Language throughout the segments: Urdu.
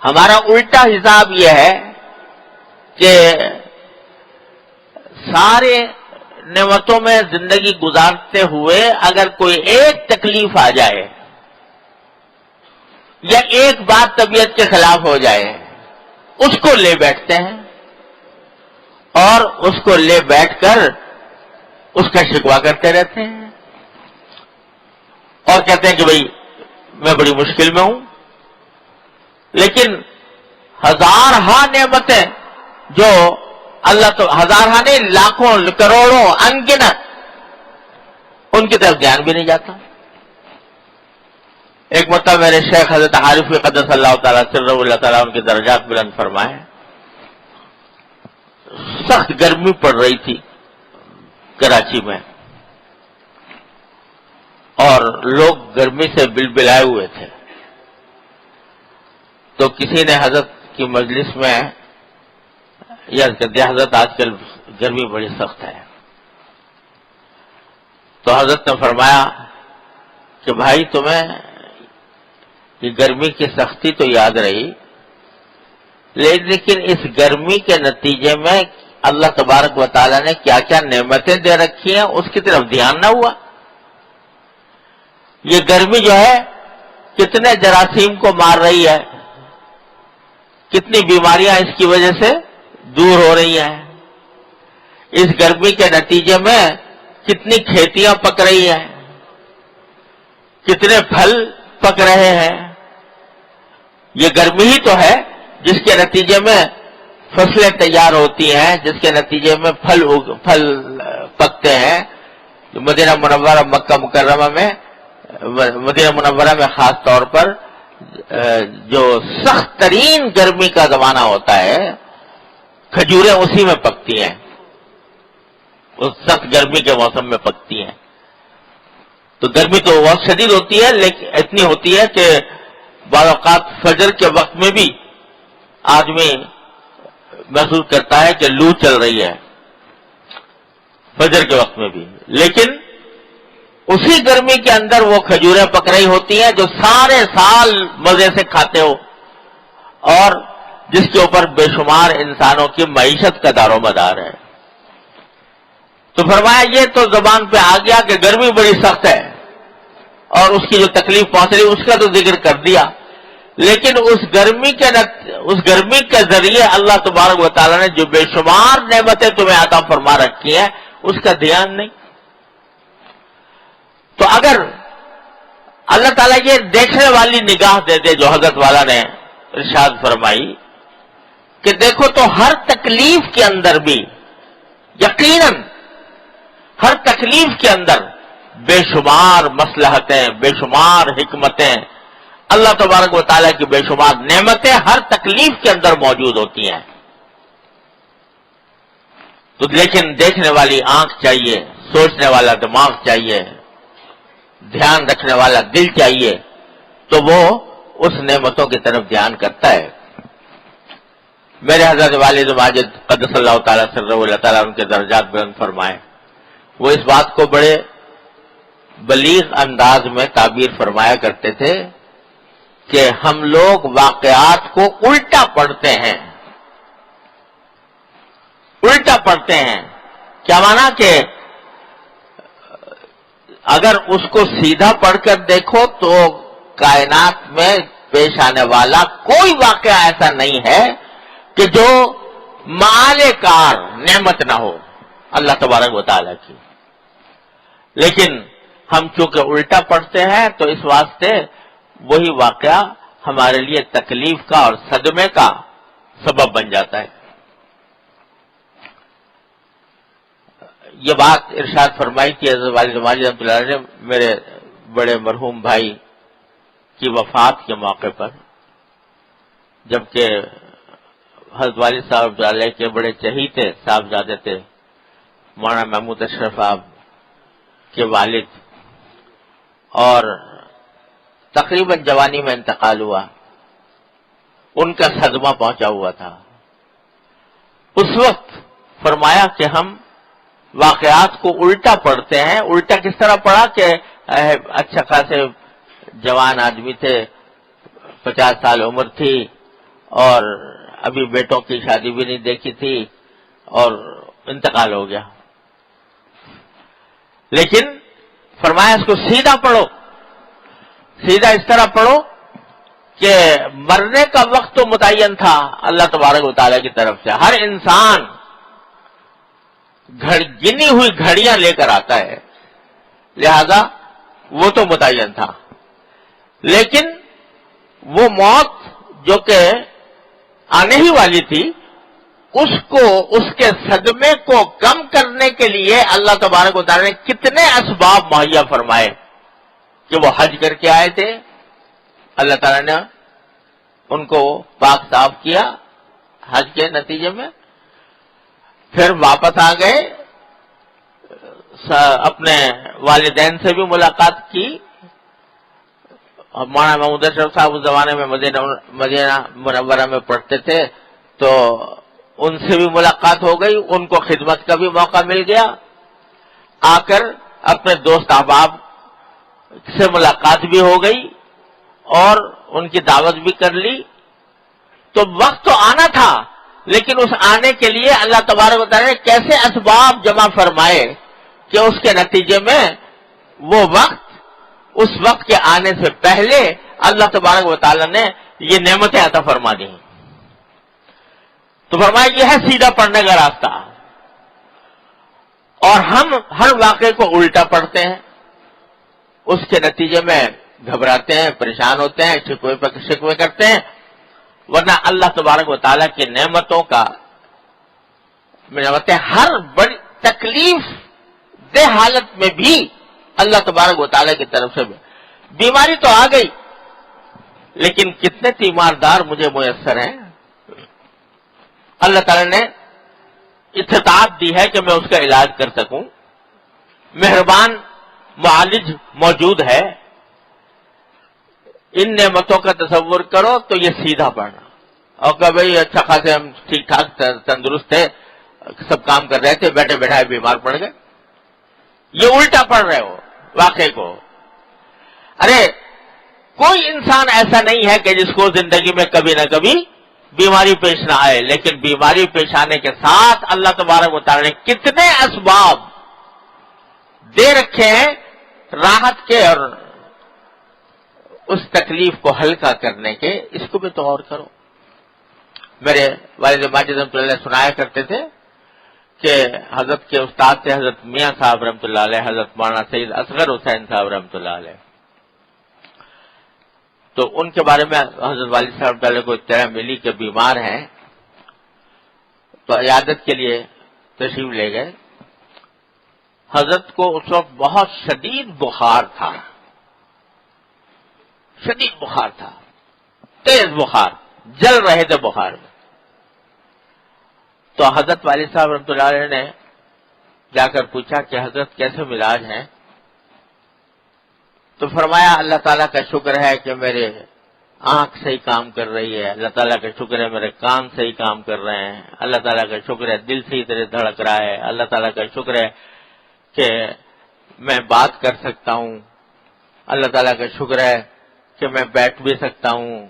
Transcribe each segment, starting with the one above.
ہمارا الٹا حساب یہ ہے کہ سارے نعمتوں میں زندگی گزارتے ہوئے اگر کوئی ایک تکلیف آ جائے یا ایک بات طبیعت کے خلاف ہو جائے اس کو لے بیٹھتے ہیں اور اس کو لے بیٹھ کر اس کا شکوہ کرتے رہتے ہیں اور کہتے ہیں کہ بھئی میں بڑی مشکل میں ہوں. لیکن ہزارہا نعمتیں جو اللہ تو ہزارہا نہیں لاکھوں کروڑوں انگنت ان کی طرف دھیان بھی نہیں جاتا. ایک مرتبہ میرے شیخ حضرت عارف قدس اللہ تعالیٰ سرہ اللہ تعالیٰ ان کے درجات بلند فرمائے, سخت گرمی پڑ رہی تھی کراچی میں اور لوگ گرمی سے بلبلائے ہوئے تھے. تو کسی نے حضرت کی مجلس میں یا حضرت آج کل گرمی بڑی سخت ہے, تو حضرت نے فرمایا کہ بھائی تمہیں یہ گرمی کی سختی تو یاد رہی, لیکن اس گرمی کے نتیجے میں اللہ تبارک و تعالیٰ نے کیا کیا نعمتیں دے رکھی ہیں اس کی طرف دھیان نہ ہوا. یہ گرمی جو ہے کتنے جراثیم کو مار رہی ہے, کتنی بیماریاں اس کی وجہ سے دور ہو رہی ہیں, اس گرمی کے نتیجے میں کتنی کھیتیاں پک رہی ہیں, کتنے پھل پک رہے ہیں. یہ گرمی ہی تو ہے جس کے نتیجے میں فصلیں تیار ہوتی ہیں, جس کے نتیجے میں پھل پکتے ہیں. مدینہ منورہ مکہ مکرمہ میں, مدینہ منورہ میں خاص طور پر جو سخت ترین گرمی کا زمانہ ہوتا ہے کھجوریں اسی میں پکتی ہیں, اس سخت گرمی کے موسم میں پکتی ہیں. تو گرمی تو بہت شدید ہوتی ہے, لیکن اتنی ہوتی ہے کہ بعض اوقات فجر کے وقت میں بھی آدمی محسوس کرتا ہے کہ لو چل رہی ہے فجر کے وقت میں بھی. لیکن اسی گرمی کے اندر وہ کھجوریں پک رہی ہوتی ہیں جو سارے سال مزے سے کھاتے ہو اور جس کے اوپر بے شمار انسانوں کی معیشت کا دار و مدار ہے. تو فرمایا یہ تو زبان پہ آ گیا کہ گرمی بڑی سخت ہے اور اس کی جو تکلیف پہنچ رہی اس کا تو ذکر کر دیا, لیکن اس گرمی کے ذریعے اللہ تبارک و تعالیٰ نے جو بے شمار نعمتیں تمہیں عطا فرما رکھی ہیں اس کا دھیان نہیں. تو اگر اللہ تعالیٰ یہ دیکھنے والی نگاہ دے دے جو حضرت والا نے ارشاد فرمائی کہ دیکھو تو ہر تکلیف کے اندر بھی یقیناً ہر تکلیف کے اندر بے شمار مصلحتیں, بے شمار حکمتیں, اللہ تبارک و تعالیٰ کی بے شمار نعمتیں ہر تکلیف کے اندر موجود ہوتی ہیں. تو لیکن دیکھنے والی آنکھ چاہیے, سوچنے والا دماغ چاہیے, دھیان رکھنے والا دل چاہیے, تو وہ اس نعمتوں کی طرف دھیان کرتا ہے. میرے حضرت والد ماجد قدس اللہ تعالیٰ سرہ اللہ تعالیٰ ان کے درجات بلند فرمائے, وہ اس بات کو بڑے بلیغ انداز میں تعبیر فرمایا کرتے تھے کہ ہم لوگ واقعات کو الٹا پڑھتے ہیں. الٹا پڑھتے ہیں کیا مانا کہ اگر اس کو سیدھا پڑھ کر دیکھو تو کائنات میں پیش آنے والا کوئی واقعہ ایسا نہیں ہے کہ جو مآل کار نعمت نہ ہو اللہ تبارک و تعالیٰ کی. لیکن ہم چونکہ الٹا پڑھتے ہیں تو اس واسطے وہی واقعہ ہمارے لیے تکلیف کا اور صدمے کا سبب بن جاتا ہے. یہ بات ارشاد فرمائی تھی حضرت والد ماجد رحمۃ اللہ علیہ نے میرے بڑے مرحوم بھائی کی وفات کے موقع پر, جبکہ حضرت والد صاحب علیہ کے بڑے چہیتے صاحبزادے تھے مولانا محمود اشرف صاحب کے والد, اور تقریباً جوانی میں انتقال ہوا. ان کا صدمہ پہنچا ہوا تھا. اس وقت فرمایا کہ ہم واقعات کو الٹا پڑھتے ہیں. الٹا کس طرح پڑھا کہ اچھا خاصے جوان آدمی تھے, 50 سال عمر تھی, اور ابھی بیٹوں کی شادی بھی نہیں دیکھی تھی اور انتقال ہو گیا. لیکن فرمایا اس کو سیدھا پڑھو, سیدھا اس طرح پڑھو کہ مرنے کا وقت تو متعین تھا اللہ تبارک و تعالیٰ کی طرف سے. ہر انسان گنی ہوئی گھڑیاں لے کر آتا ہے, لہذا وہ تو متعین تھا. لیکن وہ موت جو کہ آنے ہی والی تھی, اس کو, اس کے صدمے کو کم کرنے کے لیے اللہ تبارک و تعالیٰ نے کتنے اسباب مہیا فرمائے کہ وہ حج کر کے آئے تھے, اللہ تعالیٰ نے ان کو پاک صاف کیا حج کے نتیجے میں, پھر واپس آ گئے, اپنے والدین سے بھی ملاقات کی. مولانا محمود اشرف صاحب اس زمانے میں مدینہ منورہ میں پڑھتے تھے, تو ان سے بھی ملاقات ہو گئی, ان کو خدمت کا بھی موقع مل گیا. آ کر اپنے دوست احباب سے ملاقات بھی ہو گئی اور ان کی دعوت بھی کر لی. تو وقت تو آنا تھا, لیکن اس آنے کے لیے اللہ تبارک و تعالیٰ نے کیسے اسباب جمع فرمائے کہ اس کے نتیجے میں وہ وقت, اس وقت کے آنے سے پہلے اللہ تبارک و تعالیٰ نے یہ نعمتیں عطا فرما دی. تو فرمایا یہ ہے سیدھا پڑھنے کا راستہ. اور ہم ہر واقعے کو الٹا پڑھتے ہیں, اس کے نتیجے میں گھبراتے ہیں, پریشان ہوتے ہیں, شکوے کرتے ہیں. ورنہ اللہ تبارک و تعالیٰ کی نعمتوں کا, نعمتیں ہر بڑی تکلیف دہ حالت میں بھی اللہ تبارک و تعالیٰ کی طرف سے. بیماری تو آ گئی, لیکن کتنے تیماردار مجھے میسر ہیں. اللہ تعالیٰ نے استطاعت دی ہے کہ میں اس کا علاج کر سکوں. مہربان معالج موجود ہے. ان نعمتوں کا تصور کرو تو یہ سیدھا پڑھنا, اور کہ بھائی اچھا خاصے ہم ٹھیک ٹھاک تندرست تھے, سب کام کر رہے تھے, بیٹھے بیٹھائے بیمار پڑ گئے. یہ الٹا پڑھ رہے ہو واقعے کو. ارے کوئی انسان ایسا نہیں ہے کہ جس کو زندگی میں کبھی نہ کبھی بیماری پیش نہ آئے, لیکن بیماری پیش آنے کے ساتھ اللہ تبارک و تعالیٰ نے کتنے اسباب دے رکھے ہیں راحت کے اور اس تکلیف کو ہلکا کرنے کے. اس کو بھی تو غور کرو. میرے والد ماجد رحمۃ اللہ سنایا کرتے تھے کہ حضرت کے استاد تھے حضرت میاں صاحب رحمۃ اللہ علیہ, حضرت مولانا سید اصغر حسین صاحب رحمۃ اللہ علیہ. تو ان کے بارے میں حضرت والد صاحب کو اطلاع ملی کہ بیمار ہیں, تو عیادت کے لیے تشریف لے گئے. حضرت کو اس وقت بہت شدید بخار تھا, شدید بخار تھا, تیز بخار, جل رہے تھے بخار میں. تو حضرت والد صاحب رحمۃ اللہ علیہ نے جا کر پوچھا کہ حضرت کیسے مزاج ہیں؟ تو فرمایا اللہ تعالیٰ کا شکر ہے کہ میرے آنکھ صحیح کام کر رہی ہے, اللہ تعالیٰ کا شکر ہے میرے کان صحیح کام کر رہے ہیں, اللہ تعالیٰ کا شکر ہے دل صحیح طرح دھڑک رہا ہے, اللہ تعالیٰ کا شکر ہے کہ میں بات کر سکتا ہوں, اللہ تعالیٰ کا شکر ہے کہ میں بیٹھ بھی سکتا ہوں.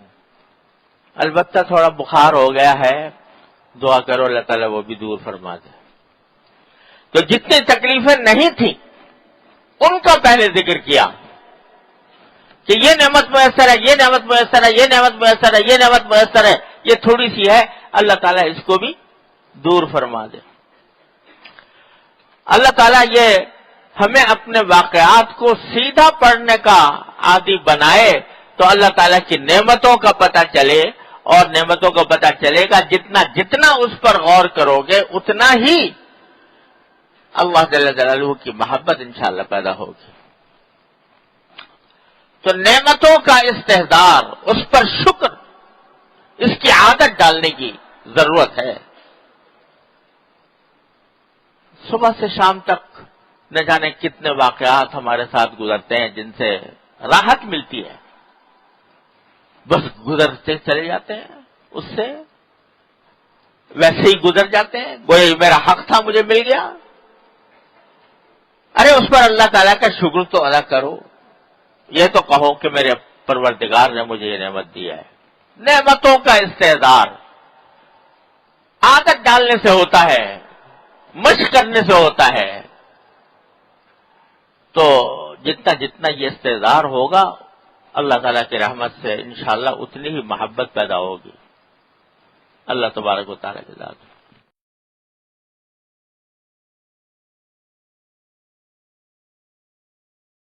البتہ تھوڑا بخار ہو گیا ہے, دعا کرو اللہ تعالیٰ وہ بھی دور فرما دے. تو جتنی تکلیفیں نہیں تھیں ان کا پہلے ذکر کیا کہ یہ نعمت میسر ہے, یہ نعمت میسر ہے, یہ نعمت میسر ہے, یہ نعمت میسر ہے, یہ تھوڑی سی ہے, اللہ تعالیٰ اس کو بھی دور فرما دے. اللہ تعالیٰ یہ ہمیں اپنے واقعات کو سیدھا پڑھنے کا عادی بنائے تو اللہ تعالیٰ کی نعمتوں کا پتہ چلے, اور نعمتوں کا پتہ چلے گا جتنا جتنا اس پر غور کرو گے اتنا ہی اللہ جل جلالہ کی محبت انشاءاللہ پیدا ہوگی. تو نعمتوں کا استحضار, اس پر شکر, اس کی عادت ڈالنے کی ضرورت ہے. صبح سے شام تک نہ جانے کتنے واقعات ہمارے ساتھ گزرتے ہیں جن سے راحت ملتی ہے, بس گزرتے چلے جاتے ہیں, اس سے ویسے ہی گزر جاتے ہیں, گویا میرا حق تھا مجھے مل گیا. ارے اس پر اللہ تعالیٰ کا شکر تو ادا کرو, یہ تو کہو کہ میرے پروردگار نے مجھے یہ نعمت دیا ہے. نعمتوں کا استعدار عادت ڈالنے سے ہوتا ہے، مشق کرنے سے ہوتا ہے. تو جتنا جتنا یہ استعدار ہوگا اللہ تعالیٰ کی رحمت سے انشاءاللہ اتنی ہی محبت پیدا ہوگی. اللہ تبارک و تعالیٰ کی ذات.